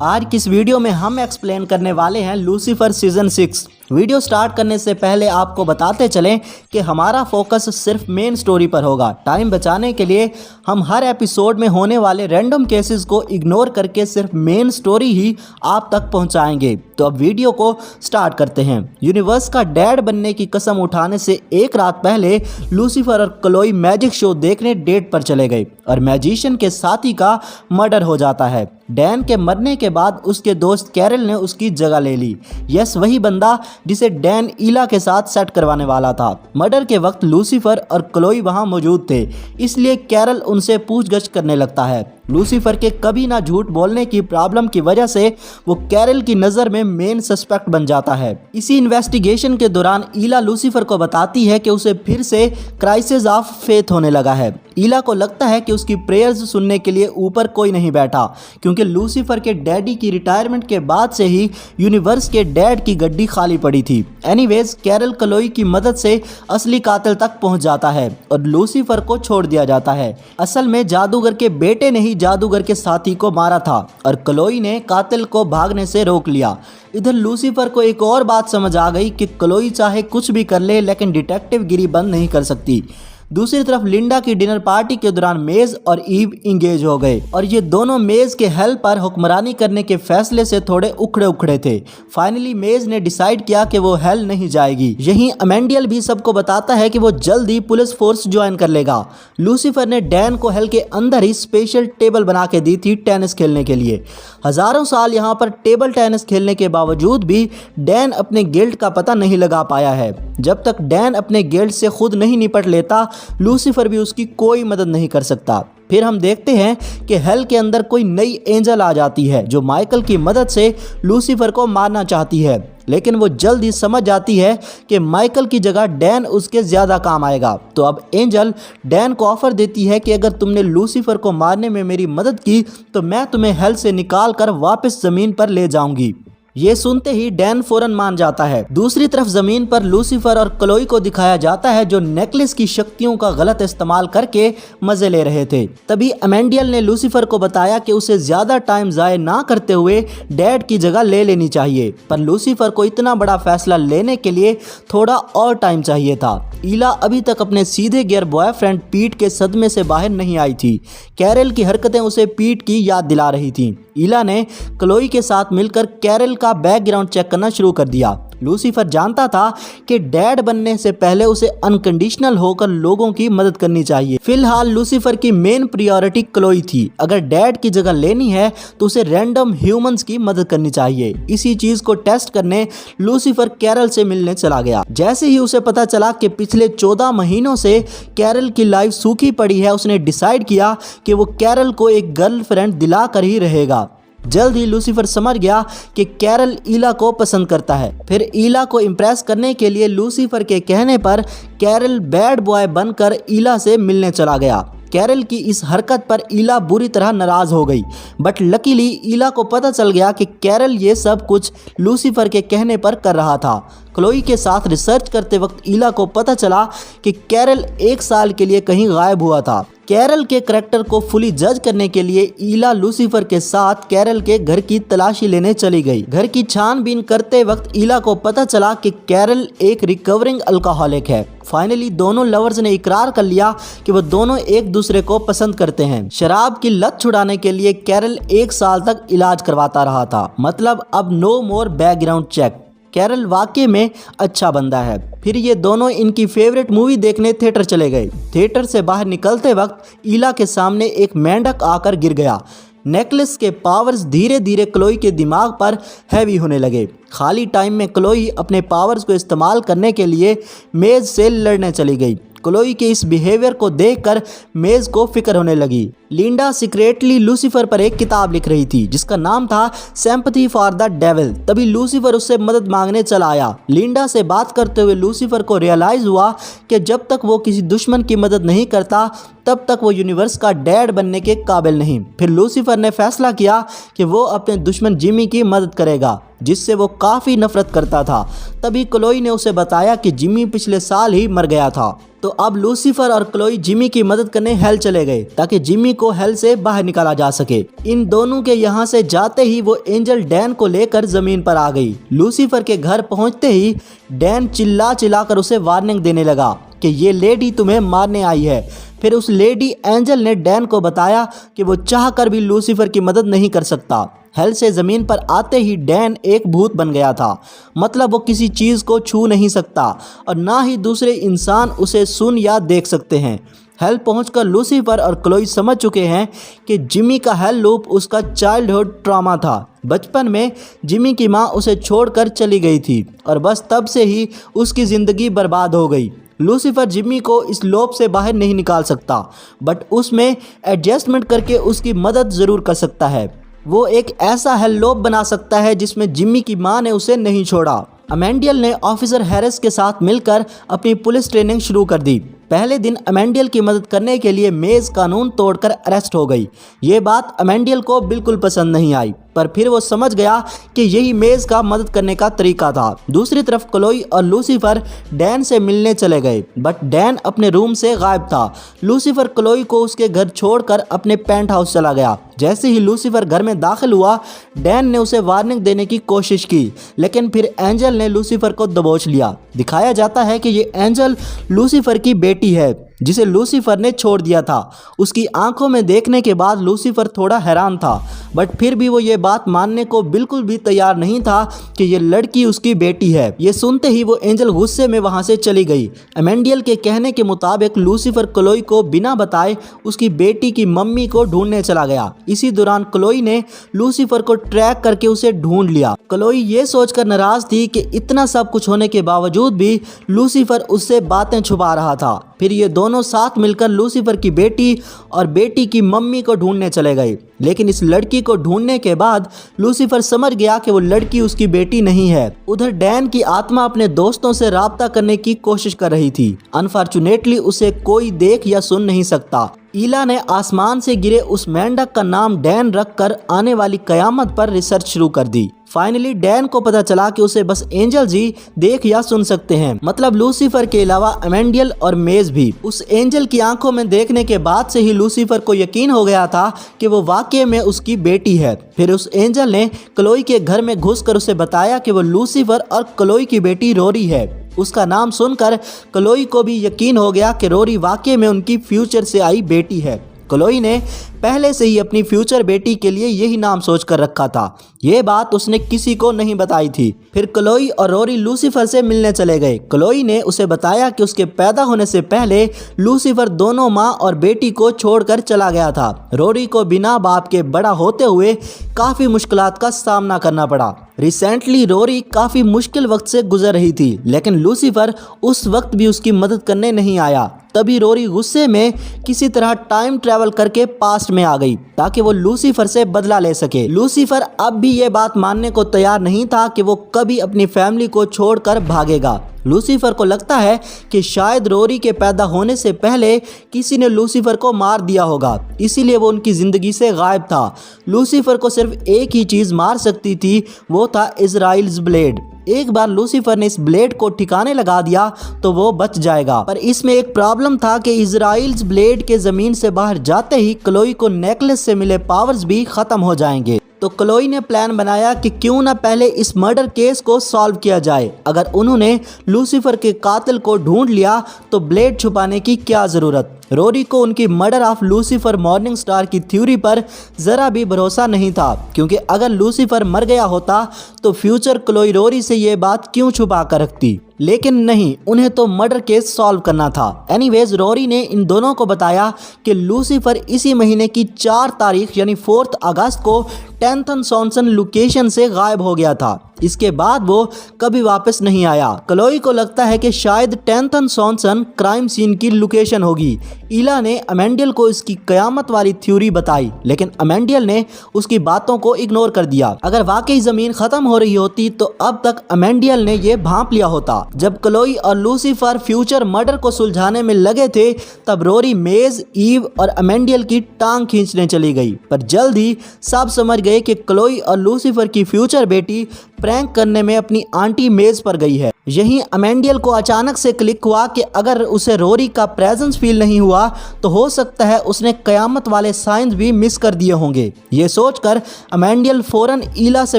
आज की इस वीडियो में हम एक्सप्लेन करने वाले हैं लूसीफर सीजन 6। वीडियो स्टार्ट करने से पहले आपको बताते चलें कि हमारा फोकस सिर्फ मेन स्टोरी पर होगा। टाइम बचाने के लिए हम हर एपिसोड में होने वाले रैंडम केसेस को इग्नोर करके सिर्फ मेन स्टोरी ही आप तक पहुंचाएंगे। तो अब वीडियो को स्टार्ट करते हैं। यूनिवर्स का डैड बनने की कसम उठाने से एक रात पहले लूसीफर और क्लोई मैजिक शो देखने डेट पर चले गए और मैजिशियन के साथी का मर्डर हो जाता है। डैन के मरने के बाद उसके दोस्त कैरल ने उसकी जगह ले ली। यस, वही बंदा जिसे डैन ईला के साथ सेट करवाने वाला था। मर्डर के वक्त लूसीफर और क्लोई वहां मौजूद थे, इसलिए कैरल उनसे पूछगछ करने लगता है। लूसीफर के कभी ना झूठ बोलने की प्रॉब्लम की वजह से वो कैरल की नज़र में मेन सस्पेक्ट बन जाता है। इसी इन्वेस्टिगेशन के दौरान ईला लूसीफर को बताती है कि उसे फिर से क्राइसिस ऑफ फेथ होने लगा है। ईला को लगता है कि उसकी प्रेयर्स सुनने के लिए ऊपर कोई नहीं बैठा, क्योंकि लूसीफर के डैडी की रिटायरमेंट के बाद से ही यूनिवर्स के डैड की गड्डी खाली पड़ी थी। एनीवेज, कैरल क्लोई की मदद से असली कातिल तक पहुंच जाता है और लूसीफर को छोड़ दिया जाता है। असल में जादूगर के बेटे ने ही जादूगर के साथी को मारा था और क्लोई ने कातिल को भागने से रोक लिया। इधर लूसीफर को एक और बात समझ आ गई कि क्लोई चाहे कुछ भी कर ले, लेकिन डिटेक्टिव गिरी बंद नहीं कर सकती। दूसरी तरफ लिंडा की डिनर पार्टी के दौरान मेज और ईव इंगेज हो गए और ये दोनों मेज के हेल्प पर हुक्मरानी करने के फैसले से थोड़े उखड़े थे। फाइनली मेज ने डिसाइड किया कि वो हेल नहीं जाएगी। यहीं अमेंडियल भी सबको बताता है कि वो जल्द ही पुलिस फोर्स ज्वाइन कर लेगा। लूसीफर ने डैन को हेल के अंदर ही स्पेशल टेबल बना के दी थी टेनिस खेलने के लिए। हजारों साल यहाँ पर टेबल टेनिस खेलने के बावजूद भी डैन अपने गिल्ड का पता नहीं लगा पाया है। जब तक डैन अपने गिल्ड से खुद नहीं निपट लेता, लूसीफर भी उसकी कोई मदद नहीं कर सकता। फिर हम देखते हैं कि हेल के अंदर कोई नई एंजल आ जाती है जो माइकल की मदद से लूसीफर को मारना चाहती है, लेकिन वो जल्द ही समझ जाती है कि माइकल की जगह डैन उसके ज़्यादा काम आएगा। तो अब एंजल डैन को ऑफर देती है कि अगर तुमने लूसीफर को मारने में मेरी मदद की तो मैं तुम्हें हेल से निकाल कर वापस ज़मीन पर ले जाऊंगी। ये सुनते ही डैन फौरन मान जाता है। दूसरी तरफ जमीन पर लूसीफर और क्लोई को दिखाया जाता है जो नेकलेस की शक्तियों का गलत इस्तेमाल करके मजे ले रहे थे। तभी अमेंडियल ने लूसीफर को बताया कि उसे ज्यादा टाइम जाया ना करते हुए डैड की जगह ले लेनी चाहिए, पर लूसीफर को इतना बड़ा फैसला लेने के लिए थोड़ा और टाइम चाहिए था। ईला अभी तक अपने सीधे गियर बॉयफ्रेंड पीट के सदमे से बाहर नहीं आई थी। कैरल की हरकतें उसे पीट की याद दिला रही थीं। ईला ने क्लोई के साथ मिलकर कैरल का बैकग्राउंड चेक करना शुरू कर दिया। लूसीफर जानता था कि डैड बनने से पहले उसे अनकंडीशनल होकर लोगों की मदद करनी चाहिए। फिलहाल लूसीफर की मेन प्रायोरिटी क्लोई थी। अगर डैड की जगह लेनी है तो उसे रैंडम ह्यूमंस की मदद करनी चाहिए। इसी चीज को टेस्ट करने लूसीफर कैरल से मिलने चला गया। जैसे ही उसे पता चला कि पिछले 14 महीनों से कैरल की लाइफ सूखी पड़ी है, उसने डिसाइड किया कि वो कैरल को एक गर्लफ्रेंड दिला कर ही रहेगा। जल्द ही लूसीफर समझ गया कि कैरल ईला को पसंद करता है। फिर ईला को इम्प्रेस करने के लिए लूसीफर के कहने पर कैरल बैड बॉय बनकर ईला से मिलने चला गया। कैरल की इस हरकत पर ईला बुरी तरह नाराज हो गई, बट लकीली ईला को पता चल गया कि कैरल ये सब कुछ लूसीफर के कहने पर कर रहा था। क्लोई के साथ रिसर्च करते वक्त ईला को पता चला कि कैरल 1 साल के लिए कहीं गायब हुआ था। कैरल के करैक्टर को फुली जज करने के लिए ईला लूसीफर के साथ कैरल के घर की तलाशी लेने चली गई। घर की छानबीन करते वक्त ईला को पता चला कि कैरल एक रिकवरिंग अल्कोहलिक है। फाइनली दोनों लवर्स ने इकरार कर लिया कि वो दोनों एक दूसरे को पसंद करते हैं। शराब की लत छुड़ाने के लिए कैरल 1 साल तक इलाज करवाता रहा था। मतलब अब नो मोर बैकग्राउंड चेक। कैरल वाकई में अच्छा बंदा है। फिर ये दोनों इनकी फेवरेट मूवी देखने थिएटर चले गए। थिएटर से बाहर निकलते वक्त ईला के सामने एक मेंढक आकर गिर गया। नेकलेस के पावर्स धीरे धीरे क्लोई के दिमाग पर हैवी होने लगे। खाली टाइम में क्लोई अपने पावर्स को इस्तेमाल करने के लिए मेज से लड़ने चली गई। क्लोई के इस बिहेवियर को देखकर मेज को फिक्र होने लगी। लिंडा सीक्रेटली लूसीफर पर एक किताब लिख रही थी जिसका नाम था सिंपैथी फॉर द डेविल। तभी लूसीफर उससे मदद मांगने चला आया। लिंडा से बात करते हुए लूसीफर को रियलाइज हुआ कि जब तक वो किसी दुश्मन की मदद नहीं करता तब तक वो यूनिवर्स का डैड बनने के काबिल नहीं। फिर लूसीफर ने फैसला किया कि वो अपने दुश्मन जिमी की मदद करेगा, जिससे वो काफ़ी नफरत करता था। तभी क्लोई ने उसे बताया कि जिमी पिछले साल ही मर गया था। तो अब लूसीफर और क्लोई जिमी की मदद करने हेल चले गए ताकि जिमी को हेल से बाहर निकाला जा सके। इन दोनों के यहाँ से जाते ही वो एंजल डैन को लेकर जमीन पर आ गई। लूसीफर के घर पहुँचते ही डैन चिल्ला चिल्लाकर उसे वार्निंग देने लगा कि ये लेडी तुम्हें मारने आई है। फिर उस लेडी एंजल ने डैन को बताया कि वो चाहकर भी लूसीफर की मदद नहीं कर सकता। हेल से ज़मीन पर आते ही डैन एक भूत बन गया था, मतलब वो किसी चीज़ को छू नहीं सकता और ना ही दूसरे इंसान उसे सुन या देख सकते हैं। हेल पहुंचकर लूसीफर और क्लोई समझ चुके हैं कि जिमी का हेल लूप उसका चाइल्डहुड ट्रॉमा था। बचपन में जिमी की माँ उसे छोड़कर चली गई थी और बस तब से ही उसकी ज़िंदगी बर्बाद हो गई। लूसीफर जिमी को इस लोप से बाहर नहीं निकाल सकता, बट उसमें एडजस्टमेंट करके उसकी मदद ज़रूर कर सकता है। वो एक ऐसा हेल लोप बना सकता है जिसमें जिमी की मां ने उसे नहीं छोड़ा। अमेंडियल ने ऑफिसर हैरिस के साथ मिलकर अपनी पुलिस ट्रेनिंग शुरू कर दी। पहले दिन अमेंडियल की मदद करने के लिए मेज कानून तोड़कर अरेस्ट हो गई। ये बात अमेंडियल को बिल्कुल पसंद नहीं आई, पर फिर वो समझ गया कि यही मेज का मदद करने का तरीका था। दूसरी तरफ क्लोई और लूसीफर डैन से मिलने चले गए, बट डैन अपने रूम से गायब था। लूसीफर क्लोई को उसके घर छोड़कर अपने पेंट हाउस चला गया। जैसे ही लूसीफर घर में दाखिल हुआ, डैन ने उसे वार्निंग देने की कोशिश की, लेकिन फिर एंजल ने लूसीफर को दबोच लिया। दिखाया जाता है कि ये एंजल लूसीफर की बेटी है, जिसे लूसीफर ने छोड़ दिया था। उसकी आंखों में देखने के बाद लूसीफर थोड़ा हैरान था, बट फिर भी वो ये बात मानने को बिल्कुल भी तैयार नहीं था कि ये लड़की उसकी बेटी है। ये सुनते ही वो एंजल गुस्से में वहाँ से चली गई। अमेंडियल के कहने के मुताबिक लूसीफर क्लोई को बिना बताए उसकी बेटी की मम्मी को ढूंढने चला गया। इसी दौरान क्लोई ने लूसीफर को ट्रैक करके उसे ढूंढ लिया। क्लोई ये सोचकर नाराज थी कि इतना सब कुछ होने के बावजूद भी लूसीफर उससे बातें छुपा रहा था। फिर ये दोनों साथ मिलकर लूसीफर की बेटी और बेटी की मम्मी को ढूंढने चले गए। लेकिन इस लड़की को ढूंढने के बाद लूसीफर समझ गया कि वो लड़की उसकी बेटी नहीं है। उधर डैन की आत्मा अपने दोस्तों से राब्ता करने की कोशिश कर रही थी। अनफॉर्चुनेटली उसे कोई देख या सुन नहीं सकता। ईला ने आसमान से गिरे उस मेंढक का नाम डैन रखकर आने वाली कयामत पर रिसर्च शुरू कर दी। फाइनली डैन को पता चला कि उसे बस एंजल जी देख या सुन सकते हैं, मतलब लूसीफर के अलावा अमेंडियल और मेज भी। उस एंजल की आंखों में देखने के बाद से ही लूसीफर को यकीन हो गया था कि वो वाकई में उसकी बेटी है। फिर उस एंजल ने क्लोई के घर में घुसकर उसे बताया कि वो लूसीफर और क्लोई की बेटी रोरी है। उसका नाम सुनकर क्लोई को भी यकीन हो गया कि रोरी वाकई में उनकी फ्यूचर से आई बेटी है। क्लोई ने पहले से ही अपनी फ्यूचर बेटी के लिए यही नाम सोचकर रखा था। ये बात उसने किसी को नहीं बताई थी। फिर क्लोई और रोरी लूसीफर से मिलने चले गए। क्लोई ने उसे बताया कि उसके पैदा होने से पहले लूसीफर दोनों माँ और बेटी को छोड़कर चला गया था। रोरी को बिना बाप के बड़ा होते हुए काफ़ी मुश्किलात का सामना करना पड़ा। रिसेंटली रोरी काफ़ी मुश्किल वक्त से गुजर रही थी, लेकिन लूसीफर उस वक्त भी उसकी मदद करने नहीं आया। तभी रोरी गुस्से में किसी तरह टाइम ट्रैवल करके पास्ट में आ गई ताकि वो लूसीफर से बदला ले सके। लूसीफर अब भी ये बात मानने को तैयार नहीं था कि वो कभी अपनी फैमिली को छोड़कर भागेगा। लूसीफर को लगता है कि शायद रोरी के पैदा होने से पहले किसी ने लूसीफर को मार दिया होगा, इसीलिए वो उनकी ज़िंदगी से गायब था। लूसीफर को सिर्फ एक ही चीज़ मार सकती थी, वो था इज़राइल्स ब्लेड। एक बार लूसीफर ने इस ब्लेड को ठिकाने लगा दिया तो वो बच जाएगा, पर इसमें एक प्रॉब्लम था कि इज़राइल्स ब्लेड के ज़मीन से बाहर जाते ही क्लोई को नेकलेस से मिले पावर्स भी ख़त्म हो जाएंगे। तो क्लोई ने प्लान बनाया कि क्यों ना पहले इस मर्डर केस को सॉल्व किया जाए। अगर उन्होंने लूसीफर के कातिल को ढूंढ लिया तो ब्लेड छुपाने की क्या ज़रूरत। रोरी को उनकी murder of Lucifer morning star की थ्योरी पर ज़रा भी भरोसा नहीं था, क्योंकि अगर लूसीफर मर गया होता तो फ्यूचर क्लोई रोरी से ये बात क्यों छुपा कर रखती। लेकिन नहीं, उन्हें तो मर्डर केस सॉल्व करना था। एनीवेज रोरी ने इन दोनों को बताया कि लूसीफर इसी महीने की 4 तारीख यानी 4 अगस्त को टेंथन सॉनसन लोकेशन से गायब हो गया था। इसके बाद वो कभी वापस नहीं आया। क्लोई को लगता है कि शायद टेंथन सॉनसन क्राइम सीन की लोकेशन होगी। इला ने अमेंडियल को इसकी कयामत वाली थ्योरी बताई, लेकिन अमेंडियल ने उसकी बातों को इग्नोर कर दिया। अगर वाकई जमीन खत्म हो रही होती तो अब तक अमेंडियल ने ये भांप लिया होता। जब क्लोई और लूसीफर फ्यूचर मर्डर को सुलझाने में लगे थे तब रोरी मेज, ईव और अमेंडियल की टांग खींचने चली गई। पर जल्द ही सब समझ गए कि क्लोई और लूसीफर की फ्यूचर बेटी प्रैंक करने में अपनी आंटी मेज पर गई है। यहीं अमेंडियल को अचानक से क्लिक हुआ कि अगर उसे रोरी का प्रेजेंस फील नहीं हुआ तो हो सकता है उसने कयामत वाले साइंस भी मिस कर दिए होंगे। ये सोचकर अमेंडियल फौरन ईला से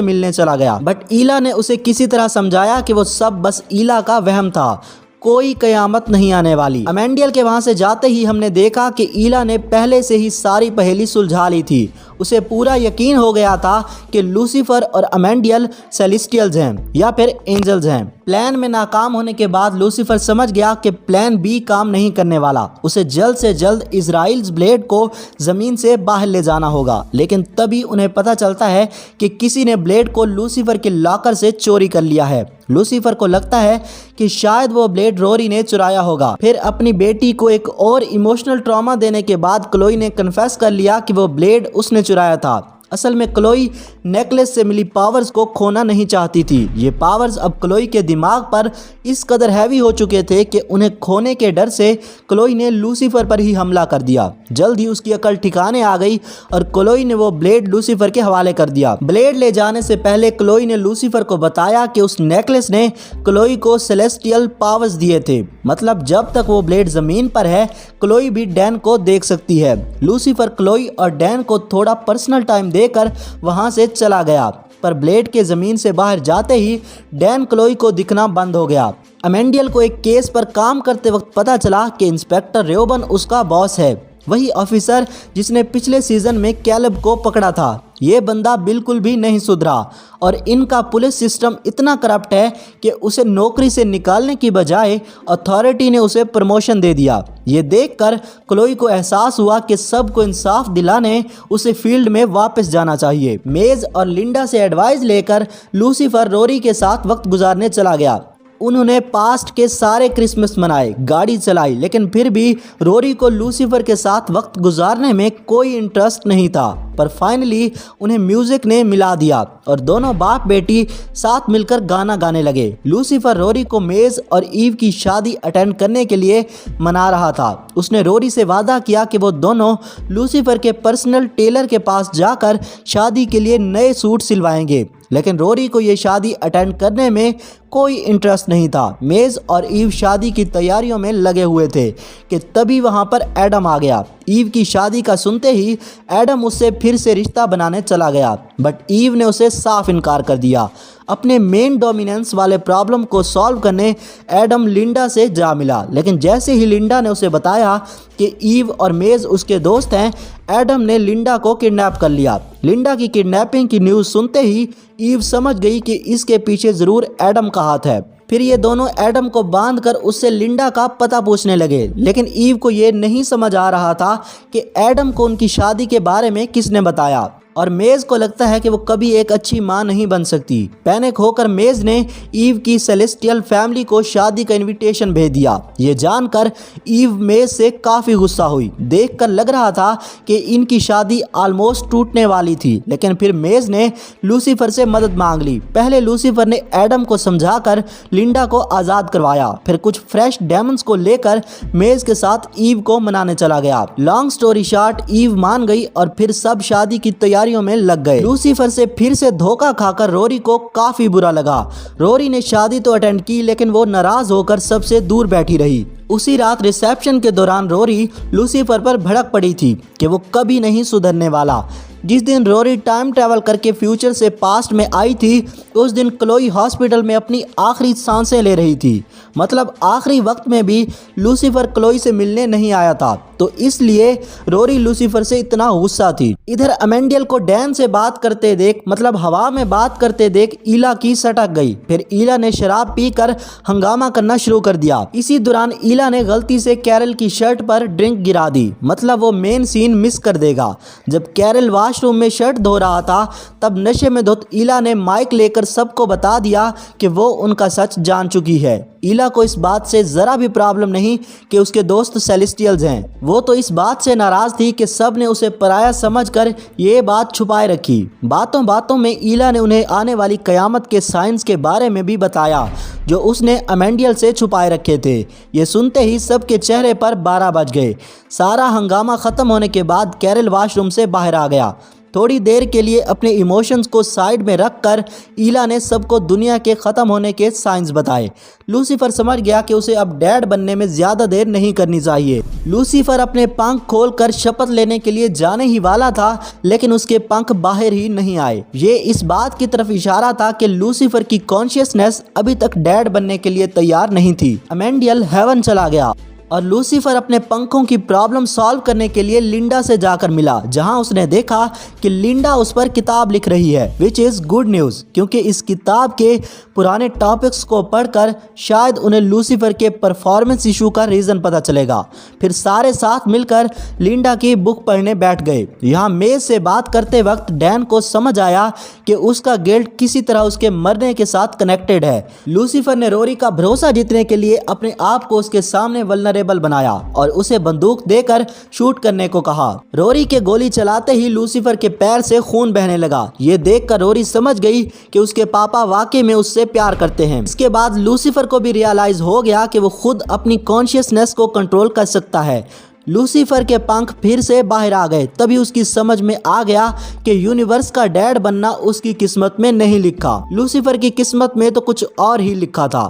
मिलने चला गया, बट ईला ने उसे किसी तरह समझाया कि वो सब बस ईला का वहम था, कोई कयामत नहीं आने वाली। अमेंडियल के वहां से जाते ही हमने देखा कि ईला ने पहले से ही सारी पहेली सुलझा ली थी। उसे पूरा यकीन हो गया था कि लूसीफर और अमेंडियल सेलेस्टियल्स हैं या फिर एंजल्स हैं। प्लान में नाकाम होने के बाद लूसीफर समझ गया कि प्लान बी काम नहीं करने वाला। उसे जल्द से जल्द इजराइल्स ब्लेड को जमीन से बाहर ले जाना होगा। लेकिन तभी उन्हें पता चलता है कि किसी ने ब्लेड को लूसीफर के लॉकर से चोरी कर लिया है। लूसीफर को लगता है कि शायद वो ब्लेड रोरी ने चुराया होगा। फिर अपनी बेटी को एक और इमोशनल ट्रॉमा देने के बाद क्लोई ने कन्फेस कर लिया कि वो ब्लेड उसने चुराया था। असल में क्लोई नेकलेस से मिली पावर्स को खोना नहीं चाहती थी। ये पावर्स अब क्लोई के दिमाग पर इस कदर हैवी हो चुके थे कि उन्हें खोने के डर से क्लोई ने लूसीफर पर ही हमला कर दिया। जल्द ही उसकी अकल ठिकाने आ गई और क्लोई ने वो ब्लेड लूसीफर के हवाले कर दिया। ब्लेड ले जाने से पहले क्लोई ने लूसीफर को बताया कि उस नेकलेस ने क्लोई को सेलेस्टियल पावर्स दिए थे। मतलब जब तक वो ब्लेड जमीन पर है क्लोई भी डैन को देख सकती है। लूसीफर क्लोई और डैन को थोड़ा पर्सनल टाइम देकर वहां से चला गया, पर ब्लेड के जमीन से बाहर जाते ही डैन क्लोई को दिखना बंद हो गया। अमेंडियल को एक केस पर काम करते वक्त पता चला कि इंस्पेक्टर रेओबन उसका बॉस है, वही ऑफिसर जिसने पिछले सीजन में कैलब को पकड़ा था। ये बंदा बिल्कुल भी नहीं सुधरा और इनका पुलिस सिस्टम इतना करप्ट है कि उसे नौकरी से निकालने की बजाय अथॉरिटी ने उसे प्रमोशन दे दिया। ये देखकर क्लोई को एहसास हुआ कि सबको इंसाफ दिलाने उसे फील्ड में वापस जाना चाहिए। मेज और लिंडा से एडवाइस लेकर लूसीफर रोरी के साथ वक्त गुजारने चला गया। उन्होंने पास्ट के सारे क्रिसमस मनाए, गाड़ी चलाई, लेकिन फिर भी रोरी को लूसीफर के साथ वक्त गुजारने में कोई इंटरेस्ट नहीं था। पर फाइनली उन्हें म्यूजिक ने मिला दिया और दोनों बाप बेटी साथ मिलकर गाना गाने लगे। लूसीफर रोरी को मेज और ईव की शादी अटेंड करने के लिए मना रहा था। उसने रोरी से वादा किया कि वो दोनों लूसीफर के पर्सनल टेलर के पास जाकर शादी के लिए नए सूट सिलवाएंगे, लेकिन रोरी को ये शादी अटेंड करने में कोई इंटरेस्ट नहीं था। मेज और ईव शादी की तैयारियों में लगे हुए थे कि तभी वहां पर एडम आ गया। ईव की शादी का सुनते ही एडम उससे फिर से रिश्ता बनाने चला गया, बट ईव ने उसे साफ इनकार कर दिया। अपने मेन डोमिनेंस वाले प्रॉब्लम को सॉल्व करने एडम लिंडा से जा मिला, लेकिन जैसे ही लिंडा ने उसे बताया कि ईव और मेज उसके दोस्त हैं, एडम ने लिंडा को किडनैप कर लिया। लिंडा की किडनैपिंग की न्यूज़ सुनते ही ईव समझ गई कि इसके पीछे ज़रूर एडम का हाथ है। फिर ये दोनों एडम को बांधकर उससे लिंडा का पता पूछने लगे, लेकिन ईव को ये नहीं समझ आ रहा था कि एडम को उनकी शादी के बारे में किसने बताया। और मेज को लगता है कि वो कभी एक अच्छी मां नहीं बन सकती। पैनिक होकर मेज ने ईव की सेलेस्टियल फैमिली को शादी का इनविटेशन भेज दिया। ये जानकर ईव मेज से काफ़ी गुस्सा हुई। देखकर लग रहा था कि इनकी शादी ऑलमोस्ट टूटने वाली थी, लेकिन फिर मेज ने लूसीफर से मदद मांग ली। पहले लूसीफर ने एडम को समझाकर लिंडा को आज़ाद करवाया, फिर कुछ फ्रेश डेमन्स को लेकर मेज के साथ ईव को मनाने चला गया। लॉन्ग स्टोरी शॉर्ट, ईव मान गई और फिर सब शादी की में लग गए। लूसीफर से फिर से धोखा खाकर रोरी को काफी बुरा लगा। रोरी ने शादी तो अटेंड की, लेकिन वो नाराज होकर सबसे दूर बैठी रही। उसी रात रिसेप्शन के दौरान रोरी लूसीफर पर भड़क पड़ी थी कि वो कभी नहीं सुधरने वाला। जिस दिन रोरी टाइम ट्रैवल करके फ्यूचर से पास्ट में आई थी, उस दिन क्लोई हॉस्पिटल में अपनी आखिरी सांसें ले रही थी। मतलब आखिरी वक्त में भी लूसीफर क्लोई से मिलने नहीं आया था। तो इसलिए रोरी लूसीफर से इतना गुस्सा थी। इधर अमेंडियल को डैन से बात करते देख, मतलब हवा में बात करते देख ईला की सटक गई। फिर ईला ने शराब पीकर हंगामा करना शुरू कर दिया। इसी दौरान ईला ने गलती से कैरल की शर्ट पर ड्रिंक गिरा दी, मतलब वो मेन सीन मिस कर देगा। जब कैरल वॉशरूम में शर्ट धो रहा था तब नशे में धुत ईला ने माइक लेकर सबको बता दिया कि वो उनका सच जान चुकी है। ईला को इस बात से ज़रा भी प्रॉब्लम नहीं कि उसके दोस्त सेलेस्टियल्स हैं। वो तो इस बात से नाराज़ थी कि सब ने उसे पराया समझकर ये बात छुपाए रखी। बातों बातों में ईला ने उन्हें आने वाली क़यामत के साइंस के बारे में भी बताया जो उसने अमेंडियल से छुपाए रखे थे। ये सुनते ही सबके चेहरे पर 12 बज गए। सारा हंगामा ख़त्म होने के बाद कैरल वॉशरूम से बाहर आ गया। थोड़ी देर के लिए अपने इमोशंस को साइड में रखकर ईला ने सबको दुनिया के ख़त्म होने के साइंस बताए। लूसीफर समझ गया कि उसे अब डैड बनने में ज़्यादा देर नहीं करनी चाहिए। लूसीफर अपने पंख खोलकर शपथ लेने के लिए जाने ही वाला था, लेकिन उसके पंख बाहर ही नहीं आए। ये इस बात की तरफ इशारा था कि लूसीफर की कॉन्शियसनेस अभी तक डैड बनने के लिए तैयार नहीं थी। अमेंडियल हेवन चला गया और लूसीफर अपने पंखों की प्रॉब्लम सॉल्व करने के लिए लिंडा से जाकर मिला, जहां उसने देखा कि लिंडा उस पर किताब लिख रही है, विच इज़ गुड न्यूज़, क्योंकि इस किताब के पुराने टॉपिक्स को पढ़कर शायद उन्हें लूसीफर के परफॉर्मेंस इशू का रीज़न पता चलेगा। फिर सारे साथ मिलकर लिंडा की बुक पढ़ने बैठ गए। यहाँ मेज से बात करते वक्त डैन को समझ आया कि उसका गिल्ट किसी तरह उसके मरने के साथ कनेक्टेड है। लूसीफर ने रोरी का भरोसा जीतने के लिए अपने आप को उसके सामने वल्नरेबल बनाया और उसे बंदूक देकर शूट करने को कहा। रोरी के गोली चलाते ही लूसीफर के पैर से खून बहने लगा। ये देखकर रोरी समझ गई कि उसके पापा वाकई में उससे प्यार करते हैं। इसके बाद लूसीफर को भी रियलाइज हो गया कि वो खुद अपनी कॉन्शियसनेस को कंट्रोल कर सकता है। लूसीफर के पंख फिर से बाहर आ गए। तभी उसकी समझ में आ गया कि यूनिवर्स का डैड बनना उसकी किस्मत में नहीं लिखा, लूसीफर की किस्मत में तो कुछ और ही लिखा था।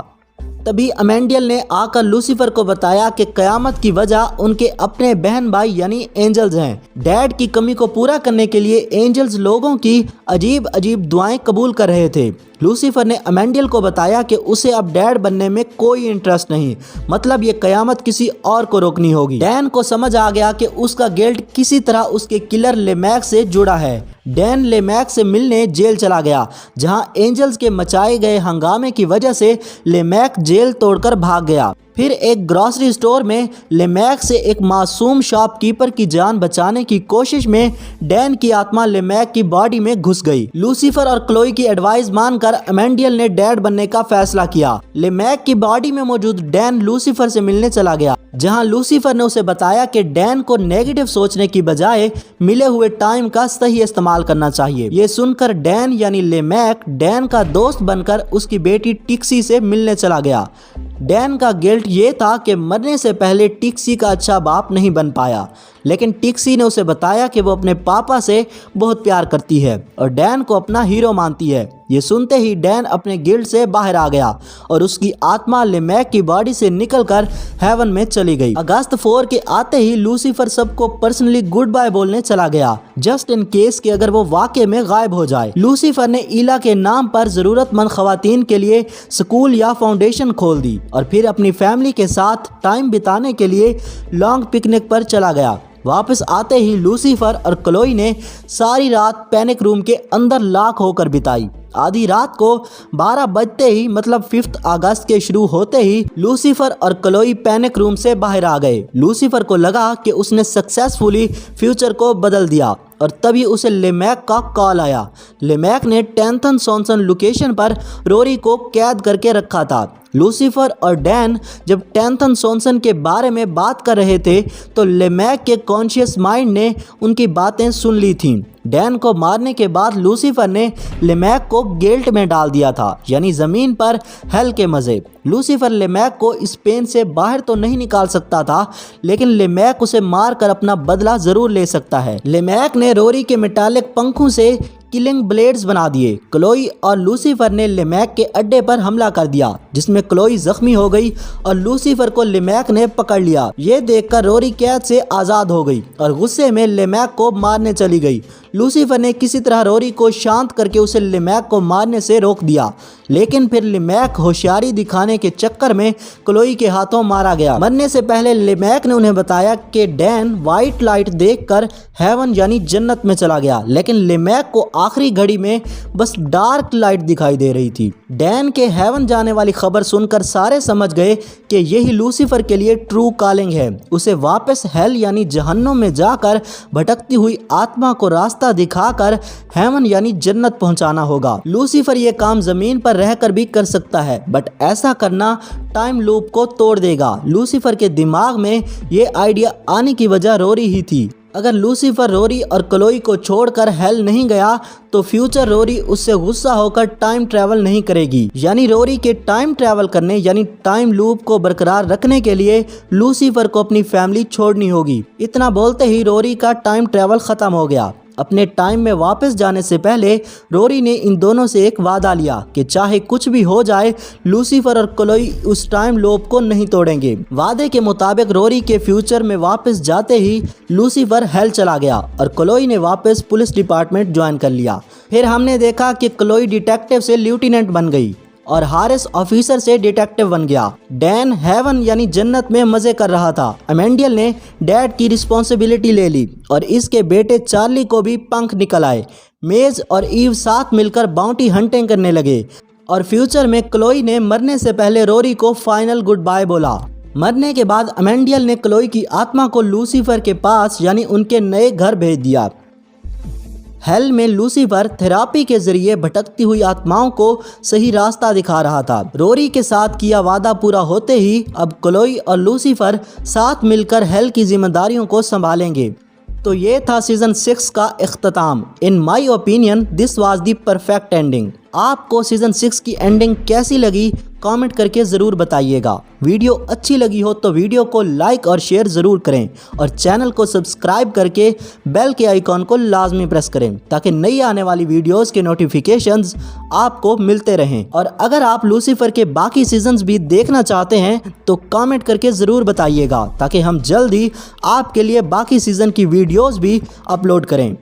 तभी अमेंडियल ने आकर लूसीफर को बताया कि क़यामत की वजह उनके अपने बहन भाई यानी एंजल्स हैं। डैड की कमी को पूरा करने के लिए एंजल्स लोगों की अजीब अजीब दुआएं कबूल कर रहे थे। लूसीफर ने अमेंडियल को बताया कि उसे अब डैड बनने में कोई इंटरेस्ट नहीं, मतलब ये क़यामत किसी और को रोकनी होगी। डैन को समझ आ गया कि उसका गिल्ट किसी तरह उसके किलर लेमैक से जुड़ा है। डैन लेमैक से मिलने जेल चला गया, जहां एंजल्स के मचाए गए हंगामे की वजह से लेमैक जेल तोड़कर भाग गया। फिर एक ग्रॉसरी स्टोर में लेमैक से एक मासूम शॉपकीपर की जान बचाने की कोशिश में डैन की आत्मा लेमैक की बॉडी में घुस गई। लूसीफर और क्लोई की एडवाइस मानकर अमेंडियल ने डैड बनने का फैसला किया। लेमैक की बॉडी में मौजूद डैन लूसीफर से मिलने चला गया, जहां लूसीफर ने उसे बताया कि डैन को नेगेटिव सोचने की बजाय मिले हुए टाइम का सही इस्तेमाल करना चाहिए। ये सुनकर डैन यानी लेमैक डैन का दोस्त बनकर उसकी बेटी टिक्सी से मिलने चला गया। डैन का गिल्ट ये था कि मरने से पहले टिक्सी का अच्छा बाप नहीं बन पाया, लेकिन टिक्सी ने उसे बताया कि वो अपने पापा से बहुत प्यार करती है और डैन को अपना हीरो मानती है। ये सुनते ही डैन अपने गिल्ट से बाहर आ गया और उसकी आत्मा लेमैक की बॉडी से निकलकर हेवन में चली गई। अगस्त 4 के आते ही लूसीफर सबको पर्सनली गुड बाय बोलने चला गया, जस्ट इन केस कि अगर वो वाकई में गायब हो जाए। लूसीफर ने ईला के नाम पर जरूरतमंद खवातीन के लिए स्कूल या फाउंडेशन खोल दी और फिर अपनी फैमिली के साथ टाइम बिताने के लिए लॉन्ग पिकनिक पर चला गया। वापस आते ही लूसीफर और क्लोई ने सारी रात पैनिक रूम के अंदर लॉक होकर बिताई। आधी रात को 12 बजते ही, मतलब 5 अगस्त के शुरू होते ही लूसीफर और क्लोई पैनिक रूम से बाहर आ गए। लूसीफर को लगा कि उसने सक्सेसफुली फ्यूचर को बदल दिया और तभी उसे लेमैक का कॉल आया। लेमैक ने टेंथन सॉन्सन लोकेशन पर रोरी को कैद करके रखा था। लूसीफर और डैन जब टेंथन सॉन्सन के बारे में बात कर रहे थे तो लेमैक के कॉन्शियस माइंड ने उनकी बातें सुन ली थीं। डैन को मारने के बाद लूसीफर ने लेमैक को गिल्ट में डाल दिया था, यानी ज़मीन पर हेल के मज़े। लूसीफर लेमैक को इस पेन से बाहर तो नहीं निकाल सकता था, लेकिन लेमैक उसे मार कर अपना बदला ज़रूर ले सकता है। लेमैक ने रोरी के मेटालिक पंखों से किलिंग ब्लेड्स बना दिए। क्लोई और लूसीफर ने लिमैक के अड्डे पर हमला कर दिया, जिसमें क्लोई जख्मी हो गई और लूसीफर को लिमैक ने पकड़ लिया। ये देखकर रोरी कैद से आज़ाद हो गई और गुस्से में लिमैक को मारने चली गई। लूसीफर ने किसी तरह रोरी को शांत करके उसे लिमैक को मारने से रोक दिया, लेकिन फिर लिमैक होशियारी दिखाने के चक्कर में क्लोई के हाथों मारा गया। मरने से पहले लिमैक ने उन्हें बताया कि डैन वाइट लाइट देखकर हेवन यानी जन्नत में चला गया, लेकिन लिमैक को आखिरी घड़ी में बस डार्क लाइट दिखाई दे रही थी। डैन के हेवन जाने वाली खबर सुनकर सारे समझ गए कि यही लूसीफर के लिए ट्रू कॉलिंग है। उसे वापस हेल यानी जहन्नुम में जाकर भटकती हुई आत्मा को रास्ता दिखाकर हेवन यानी जन्नत पहुंचाना होगा। लूसीफर ये काम जमीन पर रहकर भी कर सकता है, बट ऐसा करना टाइम लूप को तोड़ देगा। लूसीफर के दिमाग में ये आइडिया आने की वजह रोरी ही थी। अगर लूसीफर रोरी और क्लोई को छोड़कर हेल नहीं गया तो फ्यूचर रोरी उससे गुस्सा होकर टाइम ट्रैवल नहीं करेगी। यानी रोरी के टाइम ट्रैवल करने यानी टाइम लूप को बरकरार रखने के लिए लूसीफर को अपनी फैमिली छोड़नी होगी। इतना बोलते ही रोरी का टाइम ट्रैवल खत्म हो गया। अपने टाइम में वापस जाने से पहले रोरी ने इन दोनों से एक वादा लिया कि चाहे कुछ भी हो जाए लूसीफर और क्लोई उस टाइम लूप को नहीं तोड़ेंगे। वादे के मुताबिक रोरी के फ्यूचर में वापस जाते ही लूसीफर हेल चला गया और क्लोई ने वापस पुलिस डिपार्टमेंट ज्वाइन कर लिया। फिर हमने देखा कि क्लोई डिटेक्टिव से लेफ्टिनेंट बन गई और हारिस ऑफिसर से डिटेक्टिव बन गया। डैन हेवन यानी जन्नत में मजे कर रहा था। अमेंडियल ने डैड की रिस्पॉन्सिबिलिटी ले ली और इसके बेटे चार्ली को भी पंख निकल आए। मेज और ईव साथ मिलकर बाउंटी हंटिंग करने लगे और फ्यूचर में क्लोई ने मरने से पहले रोरी को फाइनल गुड बाय बोला। मरने के बाद अमेंडियल ने क्लोई की आत्मा को लूसीफर के पास यानी उनके नए घर भेज दिया। हेल में लूसीफर थेरापी के जरिए भटकती हुई आत्माओं को सही रास्ता दिखा रहा था। रोरी के साथ किया वादा पूरा होते ही अब क्लोई और लूसीफर साथ मिलकर हेल की जिम्मेदारियों को संभालेंगे। तो ये था सीजन 6 का इख्तिताम। In my opinion this was the perfect ending. आपको सीजन 6 की एंडिंग कैसी लगी कमेंट करके ज़रूर बताइएगा। वीडियो अच्छी लगी हो तो वीडियो को लाइक और शेयर ज़रूर करें और चैनल को सब्सक्राइब करके बेल के आइकॉन को लाजमी प्रेस करें ताकि नई आने वाली वीडियोस के नोटिफिकेशंस आपको मिलते रहें। और अगर आप लूसीफर के बाकी सीजन्स भी देखना चाहते हैं तो कमेंट करके ज़रूर बताइएगा ताकि हम जल्द ही आपके लिए बाकी सीज़न की वीडियोज़ भी अपलोड करें।